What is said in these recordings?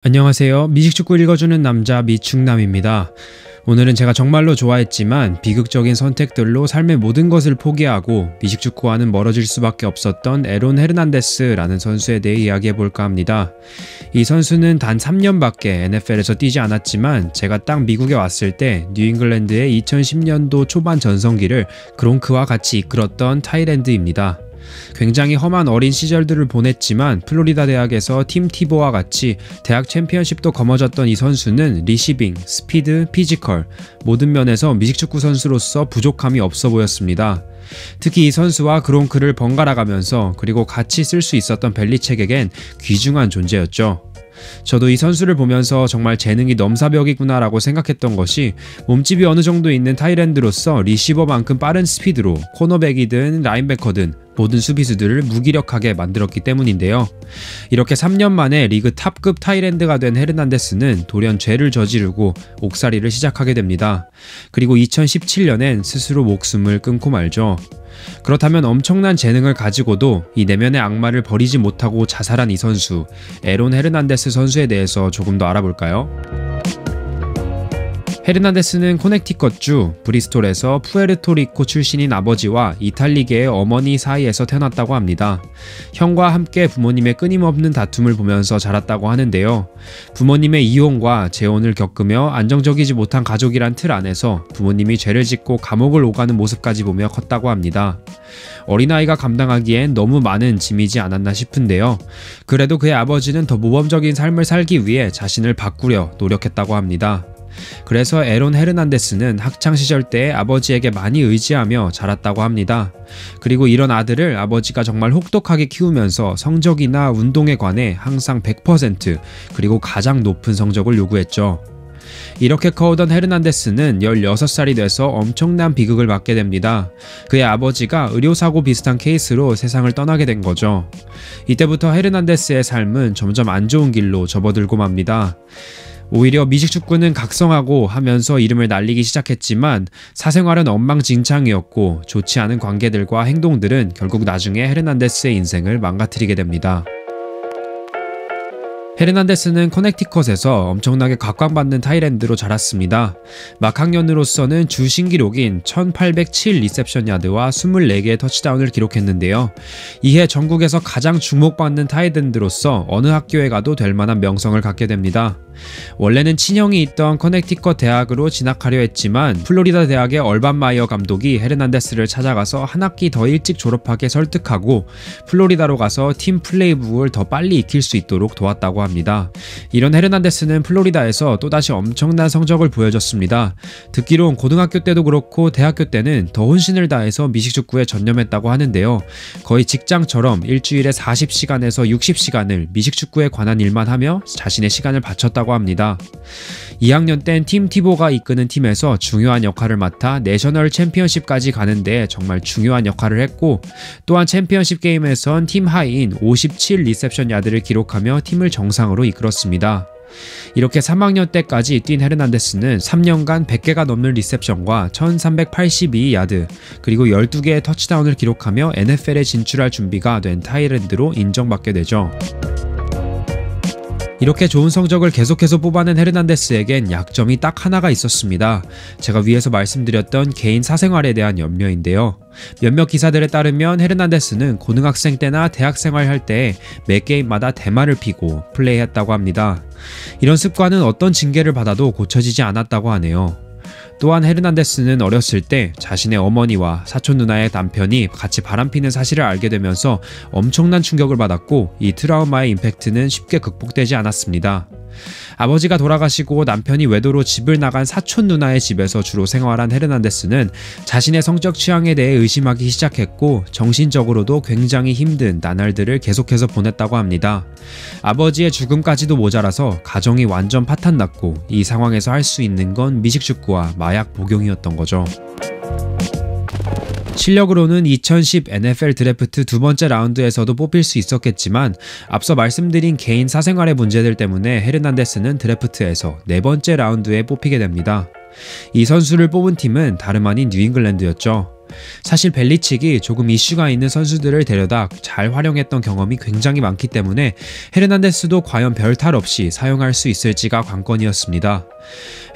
안녕하세요. 미식축구 읽어주는 남자 미충남입니다. 오늘은 제가 정말로 좋아했지만 비극적인 선택들로 삶의 모든 것을 포기하고 미식축구와는 멀어질 수밖에 없었던 에론 헤르난데스라는 선수에 대해 이야기해볼까 합니다. 이 선수는 단 3년밖에 NFL에서 뛰지 않았지만 제가 딱 미국에 왔을 때 뉴잉글랜드의 2010년도 초반 전성기를 그롱크와 같이 이끌었던 타이랜드입니다. 굉장히 험한 어린 시절들을 보냈지만 플로리다 대학에서 팀 티보와 같이 대학 챔피언십도 거머졌던 이 선수는 리시빙, 스피드, 피지컬 모든 면에서 미식축구 선수로서 부족함이 없어 보였습니다. 특히 이 선수와 그롱크를 번갈아 가면서 그리고 같이 쓸 수 있었던 벨리첵에겐 귀중한 존재였죠. 저도 이 선수를 보면서 정말 재능이 넘사벽이구나 라고 생각했던 것이 몸집이 어느 정도 있는 타이랜드로서 리시버만큼 빠른 스피드로 코너백이든 라인베커든 모든 수비수들을 무기력하게 만들었기 때문인데요. 이렇게 3년 만에 리그 탑급 타이랜드가 된 헤르난데스는 돌연 죄를 저지르고 옥살이를 시작하게 됩니다. 그리고 2017년엔 스스로 목숨을 끊고 말죠. 그렇다면 엄청난 재능을 가지고도 이 내면의 악마를 버리지 못하고 자살한 이 선수, 에론 헤르난데스 선수에 대해서 조금 더 알아볼까요? 헤르난데스는 코네티컷주 브리스톨에서 푸에르토리코 출신인 아버지와 이탈리계의 어머니 사이에서 태어났다고 합니다. 형과 함께 부모님의 끊임없는 다툼을 보면서 자랐다고 하는데요. 부모님의 이혼과 재혼을 겪으며 안정적이지 못한 가족이란 틀 안에서 부모님이 죄를 짓고 감옥을 오가는 모습까지 보며 컸다고 합니다. 어린아이가 감당하기엔 너무 많은 짐이지 않았나 싶은데요. 그래도 그의 아버지는 더 모범적인 삶을 살기 위해 자신을 바꾸려 노력했다고 합니다. 그래서 에론 헤르난데스는 학창시절 때 아버지에게 많이 의지하며 자랐다고 합니다. 그리고 이런 아들을 아버지가 정말 혹독하게 키우면서 성적이나 운동에 관해 항상 100% 그리고 가장 높은 성적을 요구했죠. 이렇게 커오던 헤르난데스는 16살이 돼서 엄청난 비극을 맞게 됩니다. 그의 아버지가 의료사고 비슷한 케이스로 세상을 떠나게 된 거죠. 이때부터 헤르난데스의 삶은 점점 안 좋은 길로 접어들고 맙니다. 오히려 미식축구는 각성하고 하면서 이름을 날리기 시작했지만 사생활은 엉망진창이었고 좋지 않은 관계들과 행동들은 결국 나중에 헤르난데스의 인생을 망가뜨리게 됩니다. 헤르난데스는 커넥티컷에서 엄청나게 각광받는 타이랜드로 자랐습니다. 막 학년으로서는 주 신기록인 1807 리셉션 야드와 24개의 터치다운을 기록했는데요. 이해 전국에서 가장 주목받는 타이랜드로서 어느 학교에 가도 될 만한 명성을 갖게 됩니다. 원래는 친형이 있던 커넥티컷 대학으로 진학하려 했지만 플로리다 대학의 얼반 마이어 감독이 헤르난데스를 찾아가서 한 학기 더 일찍 졸업하게 설득하고 플로리다로 가서 팀 플레이북을 더 빨리 익힐 수 있도록 도왔다고 합니다. 이런 헤르난데스는 플로리다에서 또다시 엄청난 성적을 보여줬습니다. 듣기론 고등학교 때도 그렇고 대학교 때는 더 혼신을 다해서 미식축구에 전념했다고 하는데요. 거의 직장처럼 일주일에 40시간에서 60시간을 미식축구에 관한 일만 하며 자신의 시간을 바쳤다고 합니다. 2학년 땐 팀 티보가 이끄는 팀에서 중요한 역할을 맡아 내셔널 챔피언십까지 가는데 정말 중요한 역할을 했고, 또한 챔피언십 게임에선 팀 하이인 57 리셉션 야드를 기록하며 팀을 정상으로 이끌었습니다. 이렇게 3학년 때까지 뛴 헤르난데스는 3년간 100개가 넘는 리셉션과 1382 야드 그리고 12개의 터치다운을 기록하며 NFL에 진출할 준비가 된 타이랜드로 인정받게 되죠. 이렇게 좋은 성적을 계속해서 뽑아낸 헤르난데스에겐 약점이 딱 하나가 있었습니다. 제가 위에서 말씀드렸던 개인 사생활에 대한 염려인데요. 몇몇 기사들에 따르면 헤르난데스는 고등학생 때나 대학생활 할 때 매 게임마다 대마를 피고 플레이했다고 합니다. 이런 습관은 어떤 징계를 받아도 고쳐지지 않았다고 하네요. 또한 헤르난데스는 어렸을 때 자신의 어머니와 사촌 누나의 남편이 같이 바람피는 사실을 알게 되면서 엄청난 충격을 받았고, 이 트라우마의 임팩트는 쉽게 극복되지 않았습니다. 아버지가 돌아가시고 남편이 외도로 집을 나간 사촌 누나의 집에서 주로 생활한 헤르난데스는 자신의 성적 취향에 대해 의심하기 시작했고, 정신적으로도 굉장히 힘든 나날들을 계속해서 보냈다고 합니다. 아버지의 죽음까지도 모자라서 가정이 완전 파탄났고, 이 상황에서 할 수 있는 건 미식축구와 마약 복용이었던 거죠. 실력으로는 2010 NFL 드래프트 두 번째 라운드에서도 뽑힐 수 있었겠지만 앞서 말씀드린 개인 사생활의 문제들 때문에 헤르난데스는 드래프트에서 네 번째 라운드에 뽑히게 됩니다. 이 선수를 뽑은 팀은 다름 아닌 뉴잉글랜드였죠. 사실 벨리칙이 조금 이슈가 있는 선수들을 데려다 잘 활용했던 경험이 굉장히 많기 때문에 헤르난데스도 과연 별탈 없이 사용할 수 있을지가 관건이었습니다.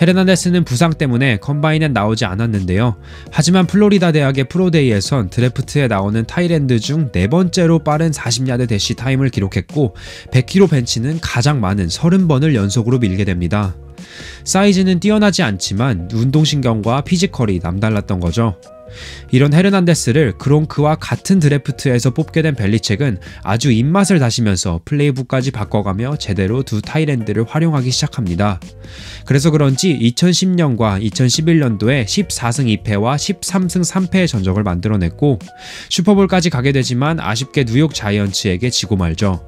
헤르난데스는 부상 때문에 컴바인엔 나오지 않았는데요. 하지만 플로리다 대학의 프로데이에선 드래프트에 나오는 타이랜드 중 4번째로 빠른 40야드 대시 타임을 기록했고 100kg 벤치는 가장 많은 30번을 연속으로 밀게 됩니다. 사이즈는 뛰어나지 않지만 운동신경과 피지컬이 남달랐던 거죠. 이런 헤르난데스를 그롱크와 같은 드래프트에서 뽑게 된 벨리책은 아주 입맛을 다시면서 플레이북까지 바꿔가며 제대로 두 타이랜드를 활용하기 시작합니다. 그래서 그런지 2010년과 2011년도에 14승 2패와 13승 3패의 전적을 만들어냈고 슈퍼볼까지 가게 되지만 아쉽게 뉴욕 자이언츠에게 지고 말죠.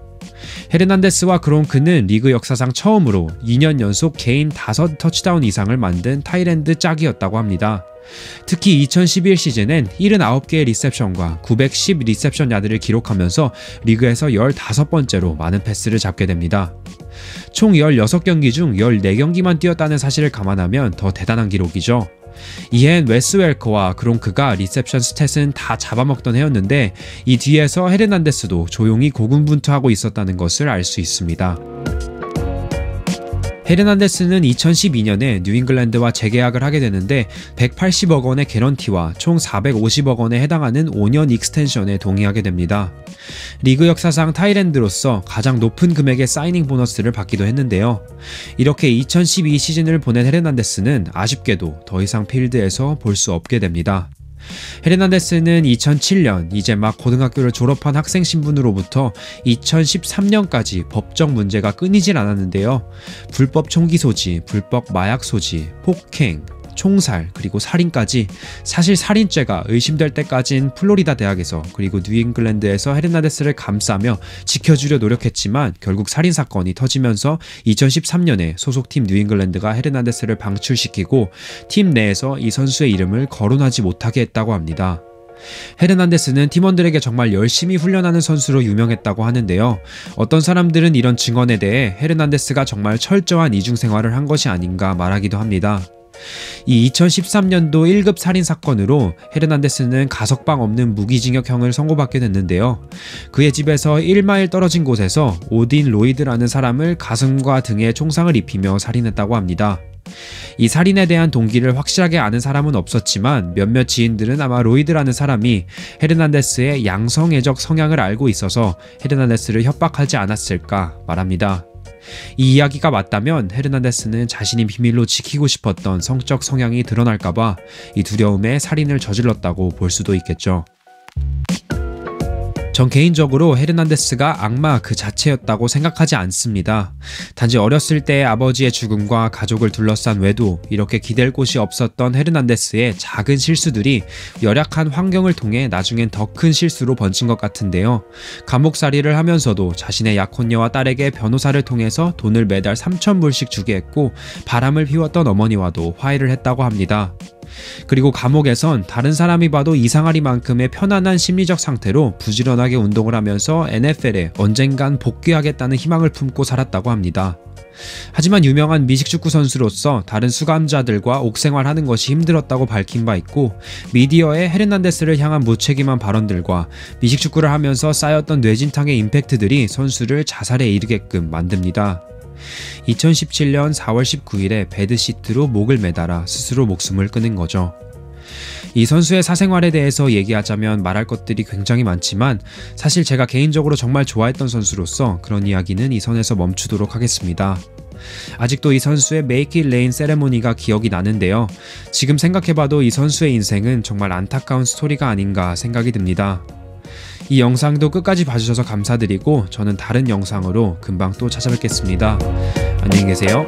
헤르난데스와 그롱크는 리그 역사상 처음으로 2년 연속 개인 5터치다운 이상을 만든 타이랜드 짝이었다고 합니다. 특히 2011 시즌엔 79개의 리셉션과 910 리셉션 야드를 기록하면서 리그에서 15번째로 많은 패스를 잡게 됩니다. 총 16경기 중 14경기만 뛰었다는 사실을 감안하면 더 대단한 기록이죠. 이엔 웨스 웰커와 그롱크가 리셉션 스탯은 다 잡아먹던 해였는데 이 뒤에서 헤르난데스도 조용히 고군분투하고 있었다는 것을 알 수 있습니다. 헤르난데스는 2012년에 뉴잉글랜드와 재계약을 하게 되는데 180억 원의 개런티와 총 450억 원에 해당하는 5년 익스텐션에 동의하게 됩니다. 리그 역사상 타이랜드로서 가장 높은 금액의 사이닝 보너스를 받기도 했는데요. 이렇게 2012 시즌을 보낸 헤르난데스는 아쉽게도 더 이상 필드에서 볼 수 없게 됩니다. 헤르난데스는 2007년 이제 막 고등학교를 졸업한 학생 신분으로부터 2013년까지 법적 문제가 끊이질 않았는데요. 불법 총기 소지, 불법 마약 소지, 폭행, 총살, 그리고 살인까지 사실 살인죄가 의심될 때까진 플로리다 대학에서 그리고 뉴잉글랜드에서 헤르난데스를 감싸며 지켜주려 노력했지만 결국 살인사건이 터지면서 2013년에 소속팀 뉴잉글랜드가 헤르난데스를 방출시키고 팀 내에서 이 선수의 이름을 거론하지 못하게 했다고 합니다. 헤르난데스는 팀원들에게 정말 열심히 훈련하는 선수로 유명했다고 하는데요. 어떤 사람들은 이런 증언에 대해 헤르난데스가 정말 철저한 이중생활을 한 것이 아닌가 말하기도 합니다. 이 2013년도 1급 살인사건으로 헤르난데스는 가석방 없는 무기징역형을 선고받게 됐는데요. 그의 집에서 1마일 떨어진 곳에서 오딘 로이드라는 사람을 가슴과 등에 총상을 입히며 살인했다고 합니다. 이 살인에 대한 동기를 확실하게 아는 사람은 없었지만 몇몇 지인들은 아마 로이드라는 사람이 헤르난데스의 양성애적 성향을 알고 있어서 헤르난데스를 협박하지 않았을까 말합니다. 이 이야기가 맞다면 헤르난데스는 자신이 비밀로 지키고 싶었던 성적 성향이 드러날까봐 이 두려움에 살인을 저질렀다고 볼 수도 있겠죠. 전 개인적으로 헤르난데스가 악마 그 자체였다고 생각하지 않습니다. 단지 어렸을 때의 아버지의 죽음과 가족을 둘러싼 외도, 이렇게 기댈 곳이 없었던 헤르난데스의 작은 실수들이 열악한 환경을 통해 나중엔 더 큰 실수로 번진 것 같은데요. 감옥살이를 하면서도 자신의 약혼녀와 딸에게 변호사를 통해서 돈을 매달 3,000불씩 주게 했고 바람을 피웠던 어머니와도 화해를 했다고 합니다. 그리고 감옥에선 다른 사람이 봐도 이상하리만큼의 편안한 심리적 상태로 부지런하게 운동을 하면서 NFL에 언젠간 복귀하겠다는 희망을 품고 살았다고 합니다. 하지만 유명한 미식축구 선수로서 다른 수감자들과 옥생활하는 것이 힘들었다고 밝힌 바 있고 미디어에 헤르난데스를 향한 무책임한 발언들과 미식축구를 하면서 쌓였던 뇌진탕의 임팩트들이 선수를 자살에 이르게끔 만듭니다. 2017년 4월 19일에 베드시트로 목을 매달아 스스로 목숨을 끊은 거죠. 이 선수의 사생활에 대해서 얘기하자면 말할 것들이 굉장히 많지만 사실 제가 개인적으로 정말 좋아했던 선수로서 그런 이야기는 이 선에서 멈추도록 하겠습니다. 아직도 이 선수의 Make It Rain 세레모니가 기억이 나는데요. 지금 생각해봐도 이 선수의 인생은 정말 안타까운 스토리가 아닌가 생각이 듭니다. 이 영상도 끝까지 봐주셔서 감사드리고 저는 다른 영상으로 금방 또 찾아뵙겠습니다. 안녕히 계세요.